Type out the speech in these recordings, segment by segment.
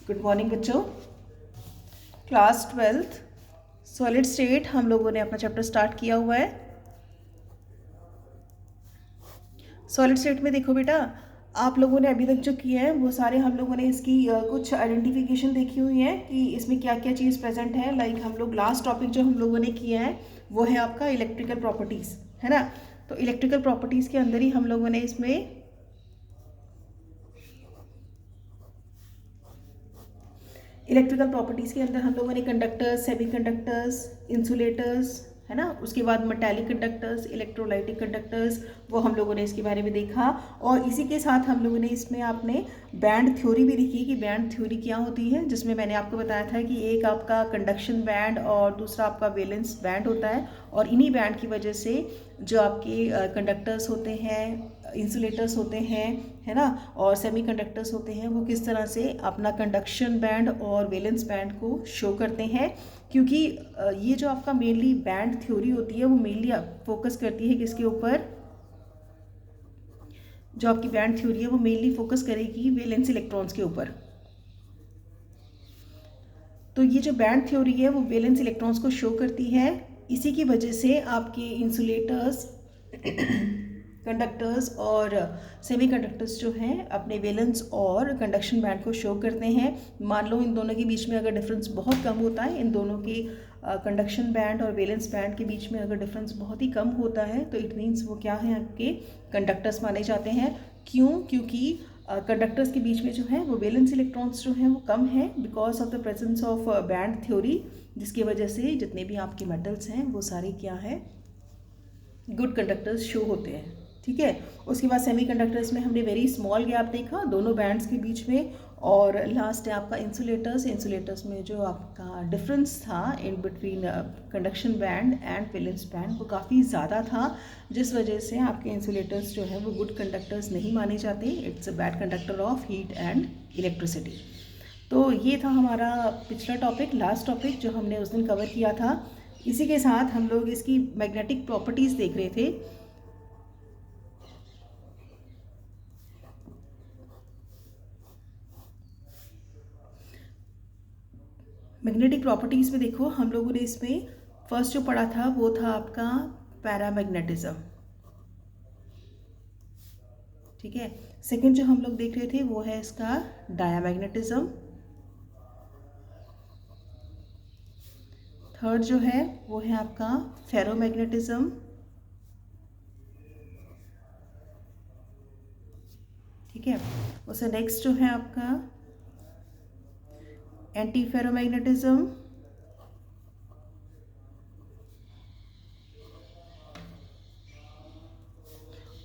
Good morning बच्चों। Class 12th solid state हम लोगों ने अपना चैप्टर स्टार्ट किया हुआ है। सॉलिड स्टेट में देखो बेटा, आप लोगों ने अभी तक जो किया है वो सारे हम लोगों ने इसकी कुछ आइडेंटिफिकेशन देखी हुई है कि इसमें क्या क्या चीज़ प्रेजेंट है। लाइक हम लोग लास्ट टॉपिक जो हम लोगों ने किया है वो है आपका इलेक्ट्रिकल प्रॉपर्टीज़, है ना। तो इलेक्ट्रिकल प्रॉपर्टीज़ के अंदर ही हम लोगों ने इसमें इलेक्ट्रिकल प्रॉपर्टीज़ के अंदर हम लोगों ने कंडक्टर्स, सेमी कंडक्टर्स, इंसुलेटर्स, है ना, उसके बाद मेटालिक कंडक्टर्स, इलेक्ट्रोलाइटिक कंडक्टर्स, वो हम लोगों ने इसके बारे में देखा। और इसी के साथ हम लोगों ने इसमें आपने बैंड थ्योरी भी देखी कि बैंड थ्योरी क्या होती है, जिसमें मैंने आपको बताया था कि एक आपका कंडक्शन बैंड और दूसरा आपका वैलेंस बैंड होता है। और इन्हीं बैंड की वजह से जो आपके कंडक्टर्स होते हैं, इंसुलेटर्स होते हैं, है ना, और सेमी कंडक्टर्स होते हैं, वो किस तरह से अपना कंडक्शन बैंड और वैलेंस बैंड को शो करते हैं। क्योंकि ये जो आपका मेनली बैंड थ्योरी होती है वो मेनली फोकस करती है किसके ऊपर, जो आपकी बैंड थ्योरी है वो मेनली फोकस करेगी वैलेंस इलेक्ट्रॉन्स के ऊपर। तो ये जो बैंड थ्योरी है वो वैलेंस इलेक्ट्रॉन्स को शो करती है। इसी की वजह से आपके इंसुलेटर्स कंडक्टर्स और सेमी कंडक्टर्स जो हैं अपने वैलेंस और कंडक्शन बैंड को शो करते हैं। मान लो इन दोनों के बीच में अगर डिफरेंस बहुत कम होता है, इन दोनों के कंडक्शन बैंड और वैलेंस बैंड के बीच में अगर डिफरेंस बहुत ही कम होता है तो इट मीन्स वो क्या है, आपके कंडक्टर्स माने जाते हैं। क्यों? क्योंकि कंडक्टर्स के बीच में जो है वो वैलेंस इलेक्ट्रॉन्स जो हैं वो कम है because of the presence of band theory, जिसकी वजह से जितने भी आपके मेटल्स हैं वो सारे क्या है, गुड कंडक्टर्स शो होते हैं। ठीक है। उसके बाद सेमी कंडक्टर्स में हमने वेरी स्मॉल गैप देखा दोनों बैंड्स के बीच में। और लास्ट है आपका इंसुलेटर्स। इंसुलेटर्स में जो आपका डिफरेंस था in between conduction band and valence band वो काफ़ी ज़्यादा था, जिस वजह से आपके इंसुलेटर्स जो है वो गुड कंडक्टर्स नहीं माने जाते। It's a bad conductor of heat and electricity. तो ये था हमारा पिछला टॉपिक, लास्ट टॉपिक जो हमने उस दिन कवर किया था। इसी के साथ हम लोग इसकी मैग्नेटिक प्रॉपर्टीज़ देख रहे थे। मैग्नेटिक प्रॉपर्टीज़ में देखो हम लोगों ने इसमें फर्स्ट जो पढ़ा था वो था आपका पैरामैग्नेटिज्म। ठीक है। सेकंड जो हम लोग देख रहे थे वो है इसका डायामैग्नेटिज्म। थर्ड जो है वो है आपका फेरोमैग्नेटिज्म। ठीक है। उससे नेक्स्ट जो है आपका एंटी फेरोमैग्नेटिज्म।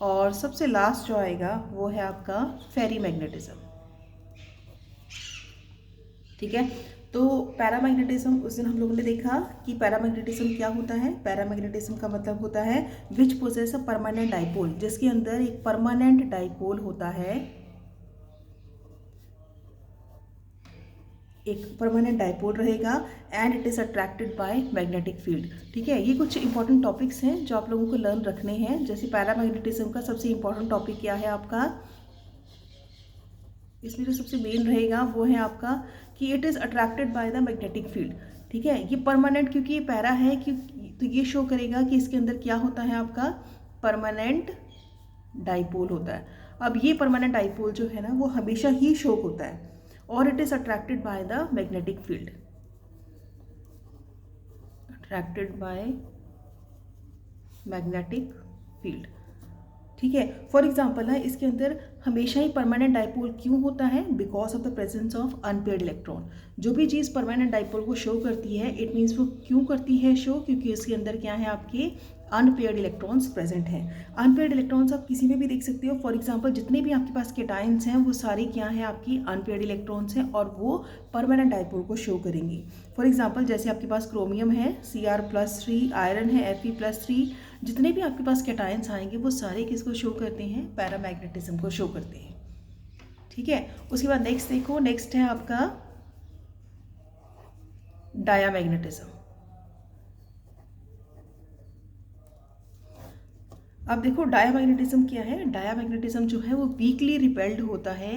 और सबसे लास्ट जो आएगा वो है आपका फेरी मैग्नेटिज्म। ठीक है। तो पैरामैग्नेटिज्म उस दिन हम लोगों ने देखा कि पैरामैग्नेटिज्म क्या होता है। पैरामैग्नेटिज्म का मतलब होता है विच पोजेस अ परमानेंट डाइपोल, जिसके अंदर एक परमानेंट डाइपोल होता है, एक परमानेंट डाइपोल रहेगा and it is attracted by magnetic field. ठीक है। ये कुछ इंपॉर्टेंट टॉपिक्स हैं जो आप लोगों को लर्न रखने हैं। जैसे पैरामैग्नेटिज्म का सबसे इंपॉर्टेंट टॉपिक क्या है आपका, इसमें जो सबसे मेन रहेगा वो है आपका कि it is attracted by the magnetic field. ठीक है। ये परमानेंट क्योंकि ये पैरा है कि तो ये शो करेगा कि इसके अंदर क्या होता है, आपका परमानेंट डाइपोल होता है। अब ये परमानेंट डाइपोल जो है ना वो हमेशा ही शो होता है और it is attracted by the magnetic field, attracted by magnetic field. ठीक है। फॉर एग्जाम्पल है इसके अंदर हमेशा ही परमानेंट डाइपोल क्यों होता है, because of the presence of unpaired electron. जो भी चीज़ परमानेंट डाइपोल को शो करती है इट मीन्स वो क्यों करती है शो, क्योंकि उसके अंदर क्या है, आपके अनपेयर्ड इलेक्ट्रॉन्स प्रेजेंट हैं। अनपेयर्ड इलेक्ट्रॉन्स आप किसी में भी देख सकते हो। फॉर एग्जाम्पल जितने भी आपके पास केटाइंस हैं वो सारे क्या हैं, आपकी अनपेयर्ड इलेक्ट्रॉन्स हैं और वो परमानेंट डाइपोल को शो करेंगी। फॉर एग्जाम्पल जैसे आपके पास क्रोमियम है Cr+3, आयरन है Fe+3, जितने भी आपके पास कैटायंस आएंगे वो सारे किसको शो करते हैं, पैरामैग्नेटिज्म को शो करते हैं। ठीक है। उसके बाद नेक्स्ट देखो, नेक्स्ट है आपका डायामैग्नेटिज्म। अब देखो डायामैग्नेटिज्म क्या है। डायामैग्नेटिज्म जो है वो वीकली रिपेल्ड होता है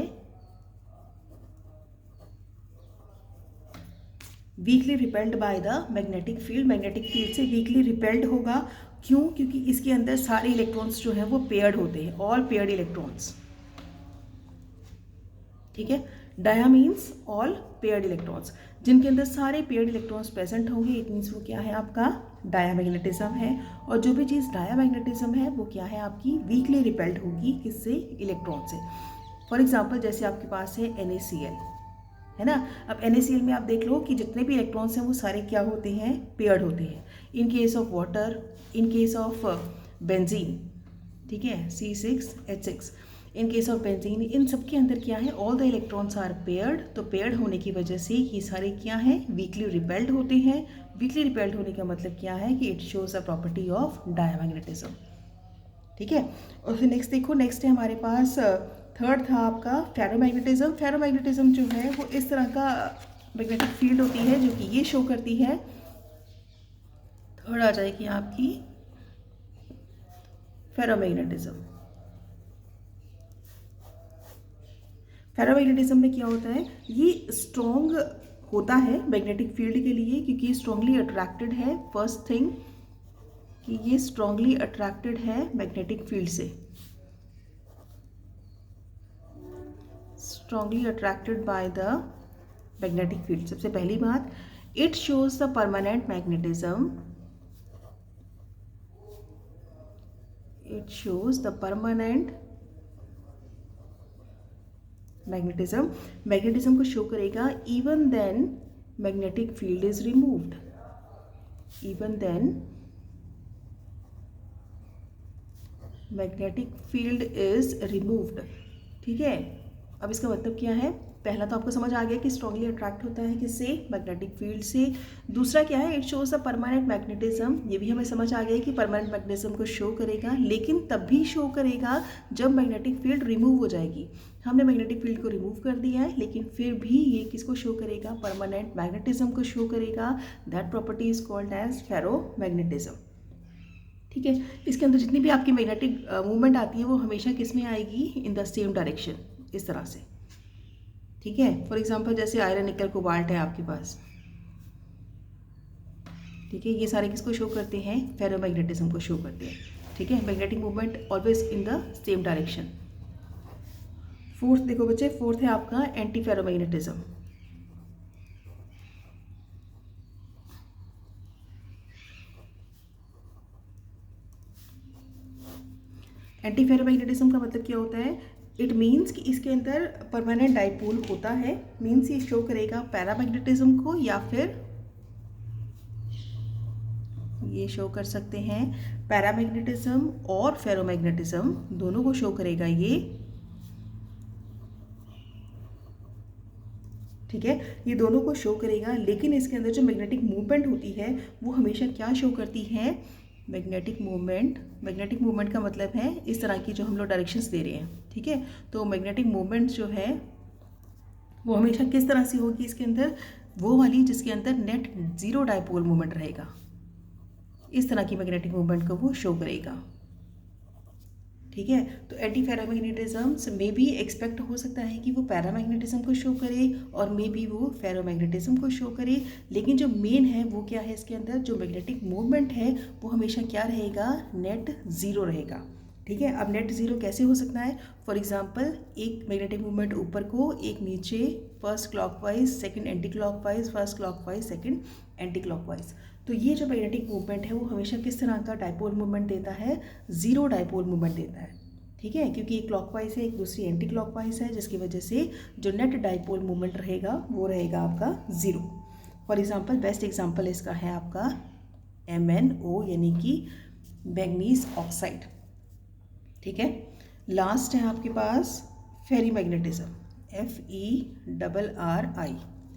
weekly repelled by the magnetic field, magnetic field से वीकली रिपेल्ड होगा। क्यों? क्योंकि इसके अंदर सारे इलेक्ट्रॉन्स जो हैं वो पेयर्ड होते हैं, ऑल पेयर्ड इलेक्ट्रॉन्स। ठीक है, dia means all paired electrons, जिनके अंदर सारे पेयर्ड इलेक्ट्रॉन्स प्रेजेंट होंगे, इट मीन्स वो क्या है आपका डायामैग्नेटिज्म है। और जो भी चीज़ डायामैग्नेटिज्म है वो क्या है आपकी वीकली रिपेल्ड होगी, किससे? इलेक्ट्रॉन से। फॉर एग्जाम्पल जैसे आपके पास है NaCl, है ना। अब NaCl में आप देख लो कि जितने भी इलेक्ट्रॉन्स हैं वो सारे क्या होते हैं? पेयर्ड होते हैं। In case of water, in case of benzene, ठीक है, C6H6, in case of benzene, इन सब के अंदर क्या है? All the electrons are paired. तो पेयर्ड होने की वजह से ये सारे क्या हैं? वीकली रिपेल्ड होते हैं। वीकली रिपेल्ड होने का मतलब क्या है कि it shows a property of diamagnetism. ठीक है, और फिर नेक्स्ट देखो, नेक्स्ट है हमारे पास थर्ड था आपका फेरोमैग्नेटिज्म। फेरोमैग्नेटिज्म जो है वो इस तरह का मैग्नेटिक फील्ड होती है जो कि ये शो करती है। थर्ड आ जाएगी आपकी फेरोमैग्नेटिज्म। फेरोमैग्नेटिज्म में क्या होता है? ये स्ट्रॉन्ग होता है मैग्नेटिक फील्ड के लिए क्योंकि ये स्ट्रांगली अट्रैक्टेड है। फर्स्ट थिंग कि ये स्ट्रांगली अट्रैक्टेड है मैग्नेटिक फील्ड से, strongly attracted by the magnetic field. सबसे पहली बात, it shows the permanent magnetism, it shows the permanent magnetism. Magnetism को शो करेगा even then magnetic field is removed, even then magnetic field is removed. ठीक है, अब इसका मतलब क्या है? पहला तो आपको समझ आ गया कि स्ट्रांगली अट्रैक्ट होता है किससे? मैग्नेटिक फील्ड से। दूसरा क्या है? It shows the permanent magnetism. ये भी हमें समझ आ गया कि परमानेंट मैग्नेटिज्म को शो करेगा, लेकिन तब भी शो करेगा जब मैग्नेटिक फील्ड रिमूव हो जाएगी। हमने मैग्नेटिक फील्ड को रिमूव कर दिया है, लेकिन फिर भी ये किसको शो करेगा? परमानेंट मैग्नेटिज्म को शो करेगा। That property is called as ferromagnetism. ठीक है, इसके अंदर जितनी भी आपकी मैग्नेटिक मूवमेंट आती है वो हमेशा किस में आएगी? इन द सेम डायरेक्शन, इस तरह से। ठीक है, फॉर एग्जांपल जैसे आयरन, निकल, कोबाल्ट है आपके पास। ठीक है, ये सारे किसको शो करते हैं? फेरोमैग्नेटिज्म को शो करते हैं। ठीक है, magnetic movement always in the same direction. Fourth देखो बच्चे, फोर्थ है आपका एंटी फेरोमैग्नेटिज्म। एंटी फेरोमैग्नेटिज्म का मतलब क्या होता है? इट मीन्स कि इसके अंदर परमानेंट डाइपोल होता है। मीन्स ये शो करेगा पैरामैग्नेटिज्म को, या फिर ये शो कर सकते हैं पैरामैग्नेटिज्म और फेरोमैग्नेटिज्म, दोनों को शो करेगा ये। ठीक है, ये दोनों को शो करेगा, लेकिन इसके अंदर जो मैग्नेटिक मूवमेंट होती है वो हमेशा क्या शो करती है? Magnetic movement. मैग्नेटिक मूवमेंट का मतलब है इस तरह की जो हम लोग डायरेक्शंस दे रहे हैं। ठीक है, तो मैग्नेटिक मूवमेंट जो है वो हमेशा किस तरह से होगी इसके अंदर? वो वाली जिसके अंदर नेट जीरो डाइपोल मूवमेंट रहेगा, इस तरह की मैग्नेटिक मूवमेंट को वो शो करेगा। ठीक है, तो एंटी फेरोमैग्नेटिज्म में भी एक्सपेक्ट हो सकता है कि वो पैरामैग्नेटिज्म को शो करे और मे बी वो फेरोमैग्नेटिज्म को शो करे, लेकिन जो मेन है वो क्या है? इसके अंदर जो मैग्नेटिक मूवमेंट है वो हमेशा क्या रहेगा? नेट ज़ीरो रहेगा। ठीक है, अब नेट ज़ीरो कैसे हो सकता है? फॉर एग्जांपल एक मैग्नेटिक मूवमेंट ऊपर को, एक नीचे, first clockwise, second anti clockwise, first clockwise, second anti clockwise. तो ये जो मैग्नेटिक मूवमेंट है वो हमेशा किस तरह का डाइपोल मूवमेंट देता है? ज़ीरो डाइपोल मूवमेंट देता है। ठीक है, क्योंकि एक क्लॉकवाइज है, एक दूसरी एंटी क्लॉकवाइज है, जिसकी वजह से जो नेट डाइपोल मूवमेंट रहेगा वो रहेगा आपका zero. For example, best example इसका है आपका MnO, यानी कि मैग्नीज ऑक्साइड। ठीक है, लास्ट है आपके पास फेरीमैग्नेटिज्म, FeRRI,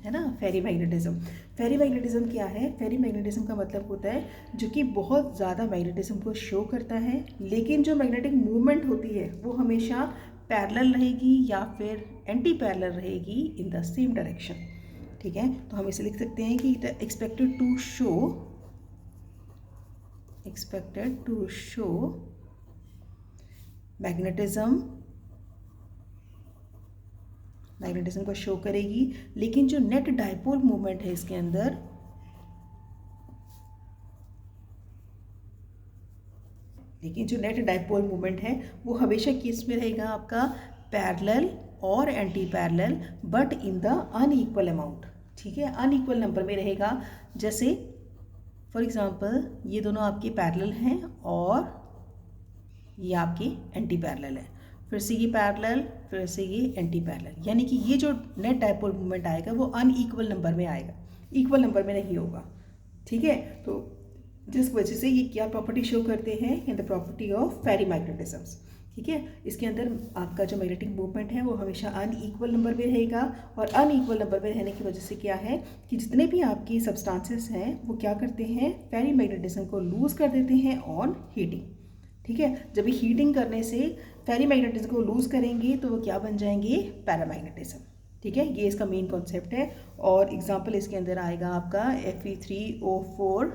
है ना, फेरीमैग्नेटिज्म। फेरीमैग्नेटिज्म क्या है? फेरीमैग्नेटिज्म का मतलब होता है जो कि बहुत ज़्यादा मैग्नेटिज्म को शो करता है, लेकिन जो मैग्नेटिक मूवमेंट होती है वो हमेशा पैरेलल रहेगी या फिर एंटी पैरेलल रहेगी इन द सेम डायरेक्शन। ठीक है, तो हम इसे लिख सकते हैं कि it expected to show magnetism magnetism को शो करेगी। लेकिन जो नेट डाइपोल मोमेंट है इसके अंदर, लेकिन जो नेट डाइपोल मोमेंट है वो हमेशा किस में रहेगा, आपका पैरेलल और anti parallel, but in the unequal amount. ठीक है, अनइक्वल नंबर में रहेगा। जैसे फॉर एग्जांपल ये दोनों आपके पैरेलल हैं और ये आपके एंटी पैरेलल है, फिर से ये पैरेलल, फिर से ये एंटी पैरेलल, यानी कि ये जो नेट डाइपोल मोमेंट आएगा वो अनइक्वल नंबर में आएगा, इक्वल नंबर में नहीं होगा। ठीक है, तो जिस वजह से ये क्या प्रॉपर्टी शो करते हैं, इन द प्रॉपर्टी ऑफ फेरीमैग्नेटिज्म्स। ठीक है, इसके अंदर आपका जो मैग्नेटिक मूवमेंट है वो हमेशा अनइक्वल नंबर में रहेगा, और अनइक्वल नंबर में रहने की वजह से क्या है कि जितने भी आपकी सब्सटेंसेस हैं वो क्या करते हैं, फेरीमैग्नेटिज्म को लूज़ कर देते हैं ऑन हीटिंग। ठीक है, जब हीटिंग करने से फेरीमैग्नेटिज्म को लूज़ करेंगे तो वो क्या बन जाएंगे, पैरामैग्नेटिज्म। ठीक है, ये इसका मेन कॉन्सेप्ट है। और एग्जाम्पल इसके अंदर आएगा आपका Fe3O4,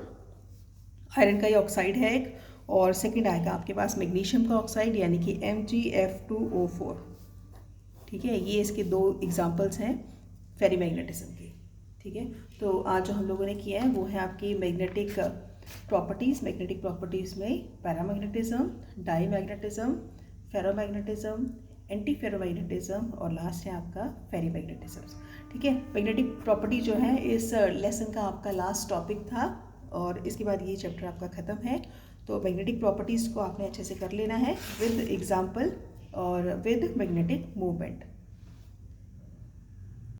आयरन का ये ऑक्साइड है एक, और सेकंड आएगा आपके पास मैग्नीशियम का ऑक्साइड यानी कि MgF2O4। ठीक है, ये इसके दो एग्जांपल्स हैं फेरीमैग्नेटिज्म के। ठीक है, तो आज जो हम लोगों ने किया है वो है आपकी मैग्नेटिक प्रॉपर्टीज़। मैग्नेटिक प्रॉपर्टीज़ में पैरामैग्नेटिज्म, डाईमैग्नेटिज्म, फेरोमैग्नेटिज्म, एंटी फेरोमैग्नेटिज्म, और लास्ट है आपका फेरीमैग्नेटिज्म। ठीक है, मैग्नेटिक प्रॉपर्टी जो है इस लेसन का आपका लास्ट टॉपिक था, और इसके बाद ये चैप्टर आपका ख़त्म है। तो मैग्नेटिक प्रॉपर्टीज़ को आपने अच्छे से कर लेना है विद एग्जाम्पल और विद मैग्नेटिक मूवमेंट।